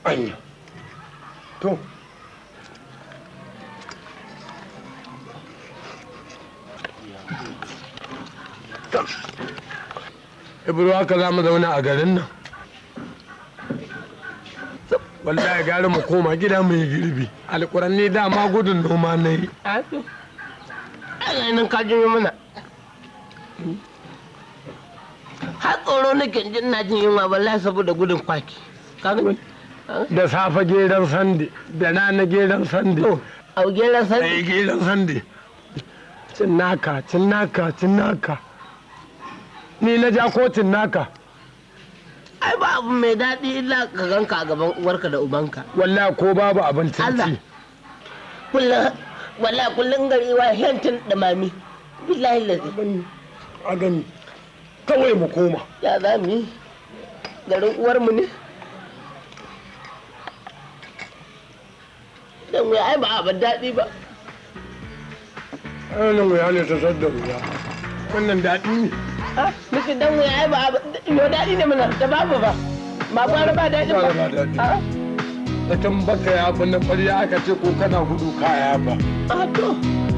anya to Ibro haka za mu zauna a garin nan wallahi gari mu koma gida mu yi girbi alƙuran ne dama gudun noma na yi nan ka jin mana har tsoro nake jin na jin yunwa wallahi saboda gudun kwaki da safe geran sande da rana geran sande a geran sande geran sande cinnaka ni na ja ko cinnaka ai ba abu mai daɗi illa ka ganka a gaban uwarka da ubanka wallahi ko babu abincin ci wallahi kullum gari wa hentin da mami billahi lazi a gani kawai mu koma ya za mu yi garin uwarmu ne dan wuya ai ba abin daɗi ba wannan wuya ne ta sadda wuya wannan daɗi ne nake dan wuya ai ba yo daɗi ne mana da babu ba ma gwara ba daɗi ba da can baka ya fi na ƙwarya aka ce ko kana gudu kaya ba to